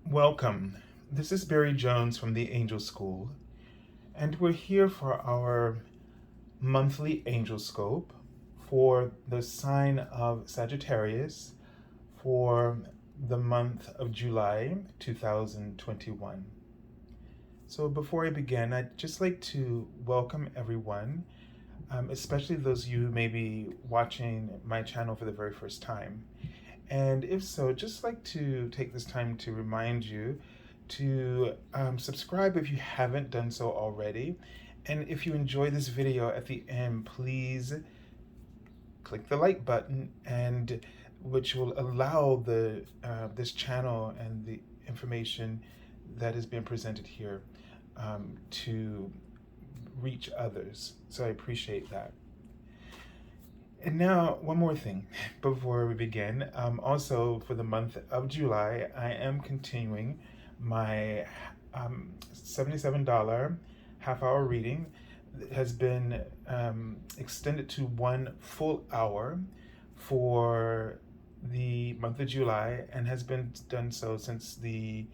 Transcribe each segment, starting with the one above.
Welcome. This is Barry Jones from the Angel School, and we're here for our monthly Angelscope for the sign of Sagittarius for the month of July 2021. So before I begin, I'd just like to welcome everyone, especially those of you who may be watching my channel for the very first time. And if so, just like to take this time to remind you to subscribe if you haven't done so already. And if you enjoy this video at the end, please click the like button, and which will allow the this channel and the information that is being presented here to reach others. So I appreciate that. And now, one more thing before we begin. Also, for the month of July, I am continuing my $77 half-hour reading. It has been extended to 1 full hour for the month of July and has been done so since the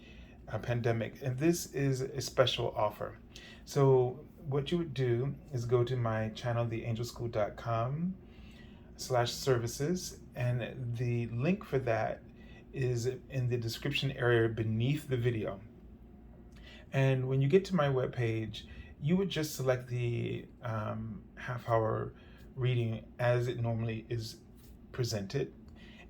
pandemic. And this is a special offer. So what you would do is go to my channel, theangelschool.com/services, and the link for that is in the description area beneath the video. And when you get to my webpage, you would just select the half-hour reading as it normally is presented.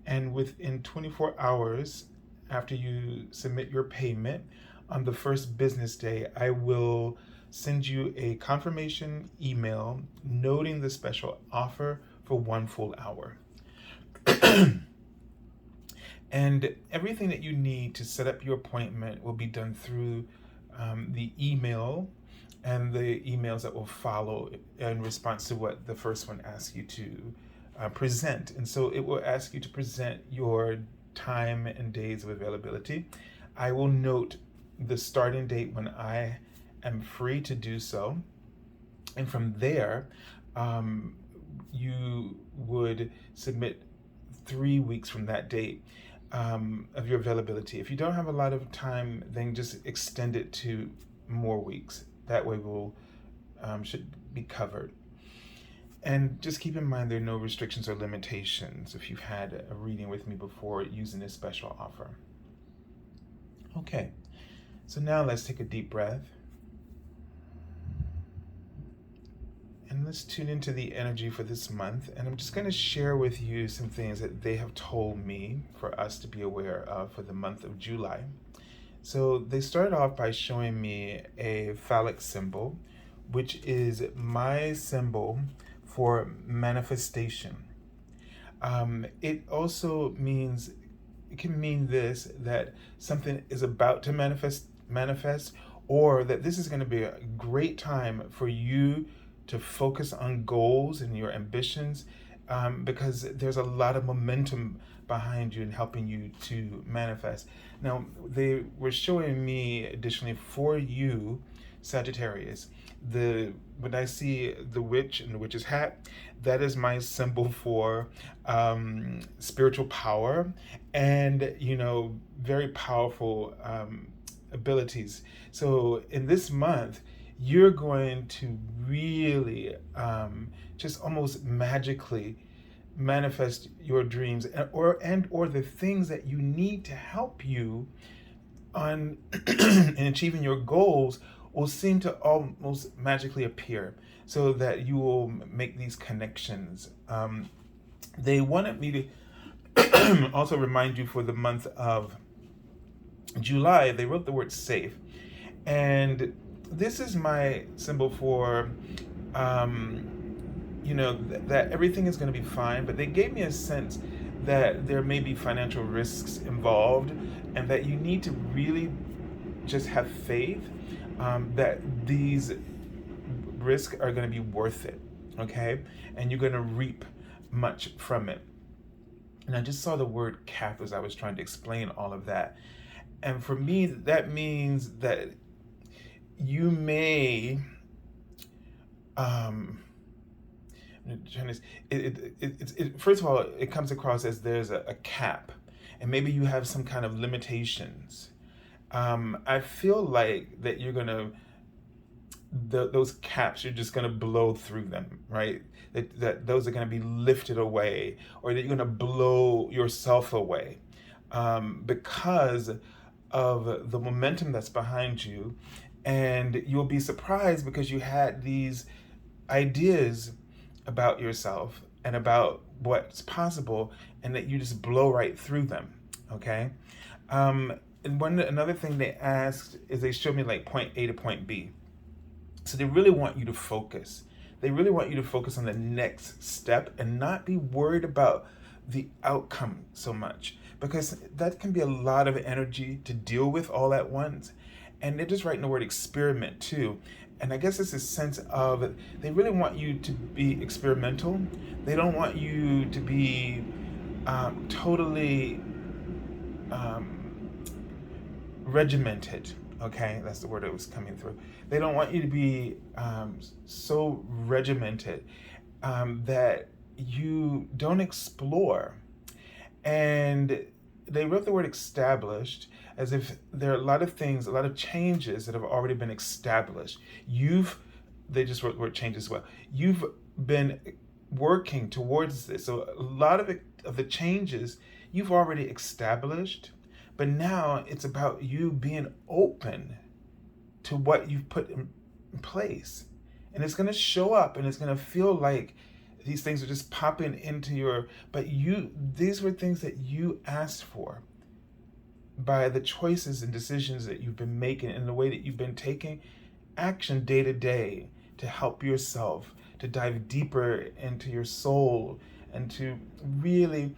And within 24 hours after you submit your payment, on the first business day, I will send you a confirmation email noting the special offer for 1 full hour. And everything that you need to set up your appointment will be done through the email and the emails that will follow in response to what the first one asks you to present. And so it will ask you to present your time and days of availability. I will note the starting date when I am free to do so. And from there, you would submit 3 weeks from that date of your availability. If you don't have a lot of time, then just extend it to more weeks. That way we'll should be covered. And just keep in mind there are no restrictions or limitations if you've had a reading with me before using this special offer. Okay, so now let's take a deep breath. And let's tune into the energy for this month. And I'm just going to share with you some things that they have told me for us to be aware of for the month of July. So they started off by showing me a phallic symbol, which is my symbol for manifestation. It also means, it can mean this, that something is about to manifest, or that this is going to be a great time for you to focus on goals and your ambitions, because there's a lot of momentum behind you and helping you to manifest. Now, they were showing me additionally for you, Sagittarius, when I see the witch and the witch's hat, that is my symbol for spiritual power and, very powerful abilities. So in this month, you're going to really just almost magically manifest your dreams or the things that you need to help you on in achieving your goals will seem to almost magically appear, so that you will make these connections. They wanted me to also remind you for the month of July, they wrote the word safe. And this is my symbol for, that everything is going to be fine, but they gave me a sense that there may be financial risks involved and that you need to really just have faith that these risks are going to be worth it, okay? And you're going to reap much from it. And I just saw the word cap as I was trying to explain all of that. And for me, that means that you may, first of all, it comes across as there's a cap, and maybe you have some kind of limitations. I feel like that you're gonna those caps, you're just going to blow through them, right? That those are going to be lifted away, or that you're going to blow yourself away, because of the momentum that's behind you. And you'll be surprised because you had these ideas about yourself and about what's possible, and that you just blow right through them. Okay. And another thing they asked is, they showed me like point A to point B. So they really want you to focus. They really want you to focus on the next step and not be worried about the outcome so much, because that can be a lot of energy to deal with all at once. And they're just writing the word experiment too. And I guess it's a sense of, they really want you to be experimental. They don't want you to be totally regimented. Okay, that's the word that was coming through. They don't want you to be so regimented that you don't explore. And they wrote the word established as if there are a lot of things, a lot of changes that have already been established. They just wrote the word change as well. You've been working towards this. So a lot of the changes you've already established, but now it's about you being open to what you've put in place. And it's going to show up, and it's going to feel like these things are just popping into these were things that you asked for by the choices and decisions that you've been making, and the way that you've been taking action day to day to help yourself, to dive deeper into your soul, and to really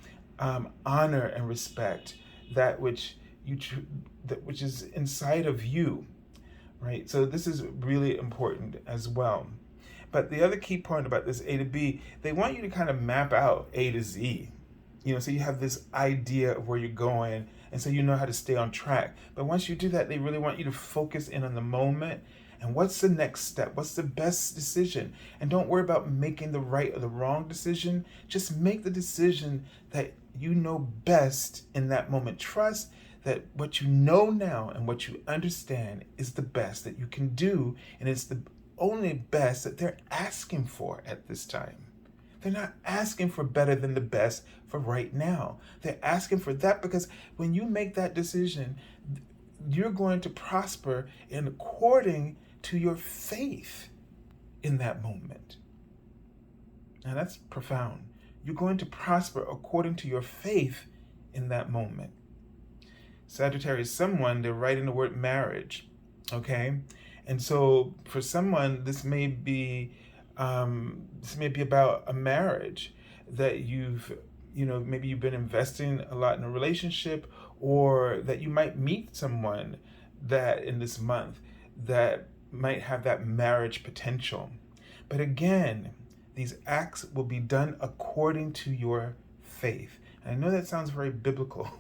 honor and respect that which is inside of you, right? So this is really important as well. But the other key point about this A to B, they want you to kind of map out A to Z. So you have this idea of where you're going, and so you know how to stay on track. But once you do that, they really want you to focus in on the moment, and what's the next step? What's the best decision? And don't worry about making the right or the wrong decision. Just make the decision that you know best in that moment. Trust that what you know now and what you understand is the best that you can do, and it's the only best that they're asking for at this time. They're not asking for better than the best for right now. They're asking for that because when you make that decision, you're going to prosper in according to your faith in that moment. Now that's profound. You're going to prosper according to your faith in that moment. Sagittarius, they're writing the word marriage, okay? And so for someone, this may be about a marriage that maybe you've been investing a lot in a relationship, or that you might meet someone that in this month that might have that marriage potential. But again, these acts will be done according to your faith. And I know that sounds very biblical,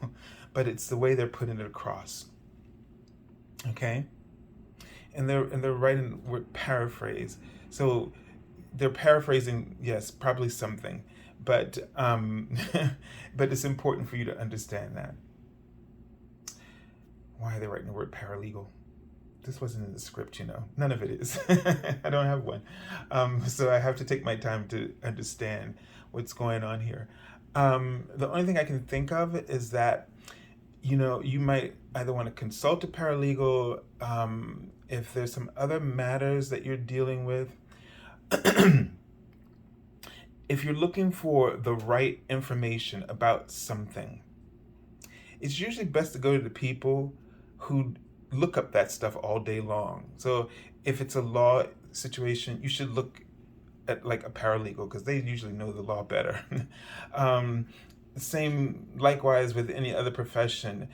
but it's the way they're putting it across. Okay? And they're writing the word paraphrase. So they're paraphrasing, yes, probably something, but but it's important for you to understand that. Why are they writing the word paralegal? This wasn't in the script, None of it is. I don't have one. So I have to take my time to understand what's going on here. The only thing I can think of is that, you might either want to consult a paralegal if there's some other matters that you're dealing with. If you're looking for the right information about something, it's usually best to go to the people who look up that stuff all day long. So if it's a law situation, you should look at like a paralegal, because they usually know the law better. Same likewise with any other profession.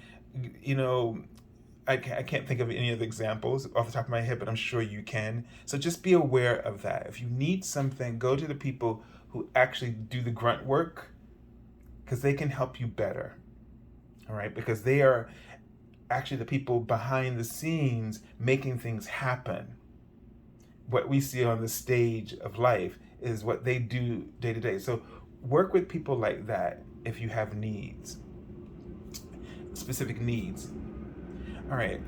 I can't think of any other examples off the top of my head, but I'm sure you can. So just be aware of that. If you need something, go to the people who actually do the grunt work, because they can help you better. All right? Because they are actually the people behind the scenes making things happen. What we see on the stage of life is what they do day to day. So work with people like that if you have needs, specific needs. All right.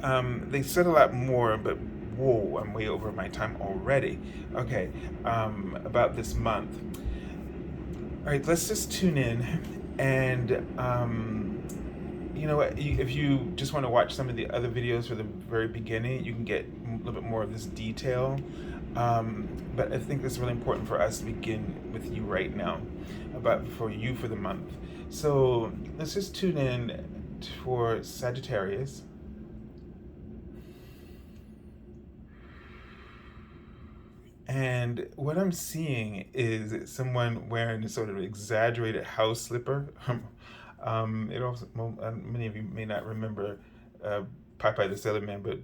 They said a lot more, but whoa, I'm way over my time already. Okay. About this month. All right. Let's just tune in, and you know what? If you just want to watch some of the other videos for the very beginning, you can get a little bit more of this detail. But I think it's really important for us to begin with you right now, about for you for the month. So let's just tune in for Sagittarius. And what I'm seeing is someone wearing a sort of exaggerated house slipper. It also, well, many of you may not remember Popeye the Sailor Man, but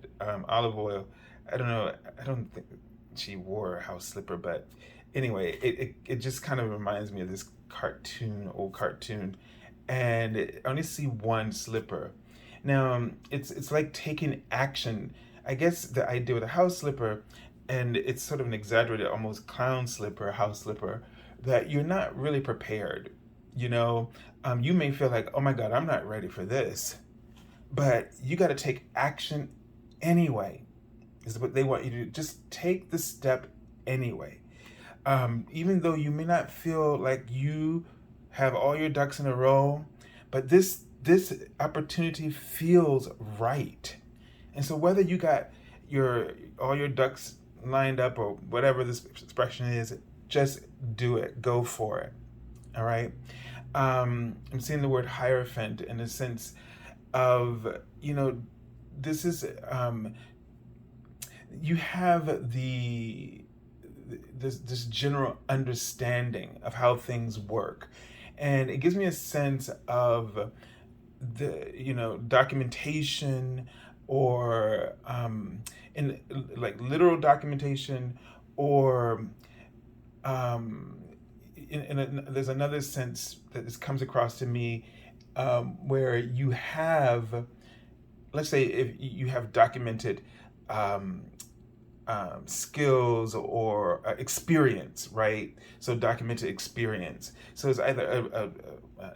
Olive Oil. I don't know. I don't think she wore a house slipper, but anyway, it just kind of reminds me of this old cartoon, and I only see one slipper. Now, it's like taking action. I guess the idea with a house slipper, and it's sort of an exaggerated, almost clown slipper, house slipper, that you're not really prepared. You know, you may feel like, oh my God, I'm not ready for this, but you got to take action anyway. Is what they want you to do. Just take the step anyway. Even though you may not feel like you have all your ducks in a row, but this opportunity feels right. And so whether you got all your ducks lined up or whatever this expression is, just do it. Go for it. All right. I'm seeing the word Hierophant in the sense of, this is you have this general understanding of how things work, and it gives me a sense of the documentation, or in like literal documentation, or there's another sense that this comes across to me, where you have, let's say, if you have documented skills or experience, right? So documented experience. So it's either a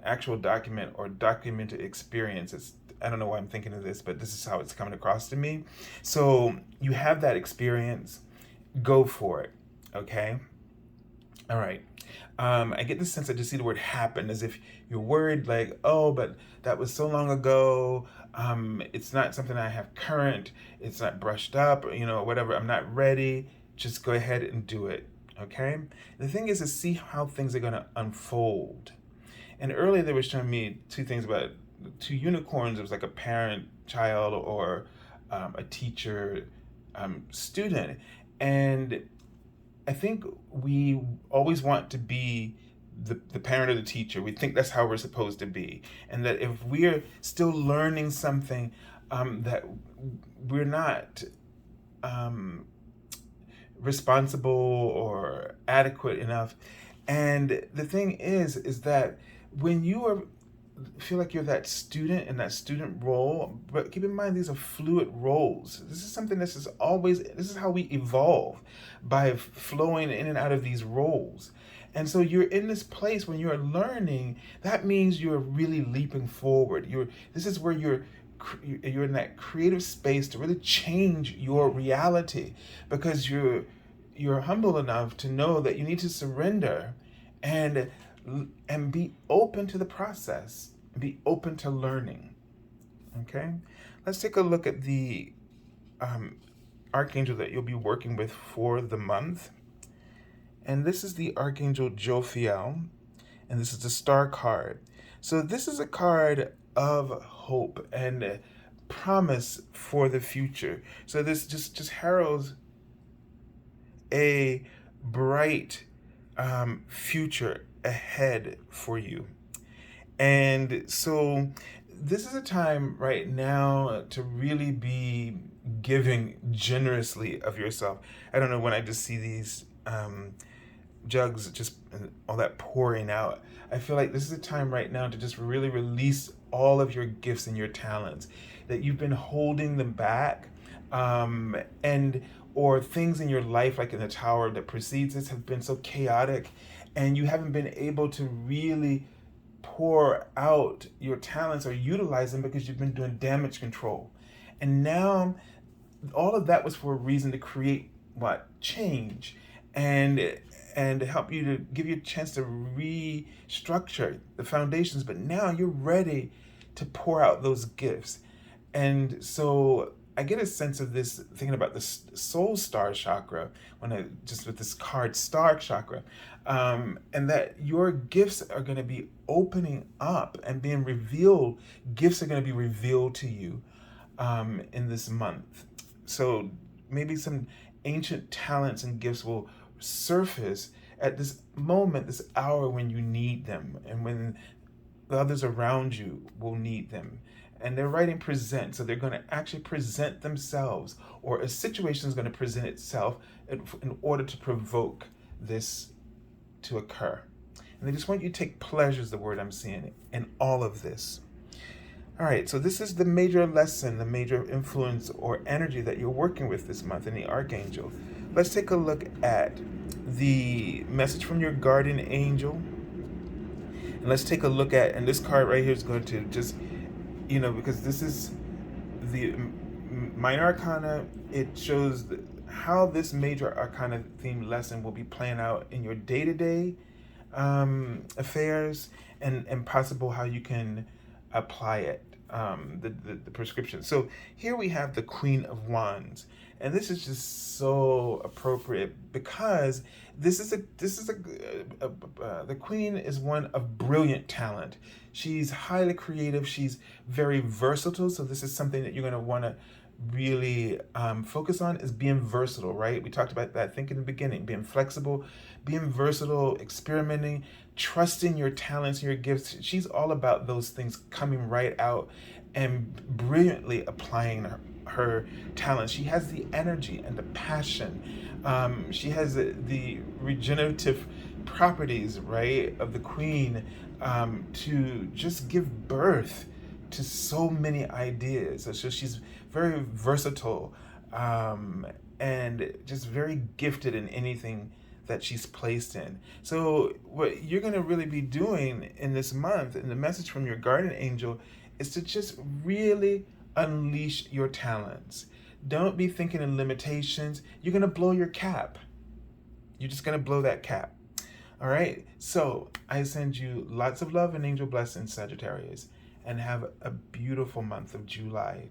actual document or documented experience. I don't know why I'm thinking of this, but this is how it's coming across to me. So you have that experience, go for it, okay? All right. I get the sense that you see the word happen as if you're worried, like, oh, but that was so long ago. It's not something I have current. It's not brushed up, whatever. I'm not ready. Just go ahead and do it. Okay. The thing is to see how things are going to unfold. And earlier they were showing me two things about two unicorns. It was like a parent, child, or a teacher, student. And I think we always want to be the parent or the teacher. We think that's how we're supposed to be. And that if we're still learning something, that we're not responsible or adequate enough. And the thing is that when you feel like you're that student in that student role, but keep in mind these are fluid roles. This is something this is how we evolve, by flowing in and out of these roles. And so you're in this place when you're learning, that means you're really leaping forward. This is where you're in that creative space to really change your reality, because you're humble enough to know that you need to surrender and be open to the process, be open to learning. Okay, let's take a look at the archangel that you'll be working with for the month. And this is the Archangel Jophiel, and this is the star card. So this is a card of hope and promise for the future. So this just heralds a bright future ahead for you. And so this is a time right now to really be giving generously of yourself. I don't know, when I just see these jugs, just all that pouring out, I feel like this is a time right now to just really release all of your gifts and your talents that you've been holding them back, or things in your life, like in the tower that precedes this, have been so chaotic, and you haven't been able to really pour out your talents or utilize them because you've been doing damage control. And now all of that was for a reason to create what? Change. And to help you to give you a chance to restructure the foundations. But now you're ready to pour out those gifts. And so I get a sense of this thinking about the soul star chakra when I just with this card star chakra, and that your gifts are going to be opening up and being revealed. Gifts are going to be revealed to you in this month. So maybe some ancient talents and gifts will surface at this moment, this hour when you need them, and when the others around you will need them. And they're writing present, so they're going to actually present themselves, or a situation is going to present itself in order to provoke this to occur. And they just want you to take pleasure, is the word I'm seeing, in all of this. All right, so this is the major lesson, the major influence or energy that you're working with this month in the Archangel. Let's take a look at the message from your guardian angel. And let's take a look at, and this card right here is going to just, because this is the Minor Arcana, it shows how this Major Arcana themed lesson will be playing out in your day-to-day affairs, and possible how you can apply it, the prescription. So here we have the Queen of Wands, and this is just so appropriate because the Queen is one of brilliant talent. She's highly creative. She's very versatile. So this is something that you're going to want to really focus on, is being versatile, right? We talked about that, I think, in the beginning, being flexible, being versatile, experimenting, trusting your talents and your gifts. She's all about those things coming right out and brilliantly applying her talents. She has the energy and the passion. She has the regenerative properties, right, of the Queen, to just give birth to so many ideas. So she's very versatile, and just very gifted in anything that she's placed in. So what you're going to really be doing in this month, and the message from your guardian angel, is to just really unleash your talents. Don't be thinking in limitations. You're going to blow your cap. You're just going to blow that cap. All right. So I send you lots of love and angel blessings, Sagittarius, and have a beautiful month of July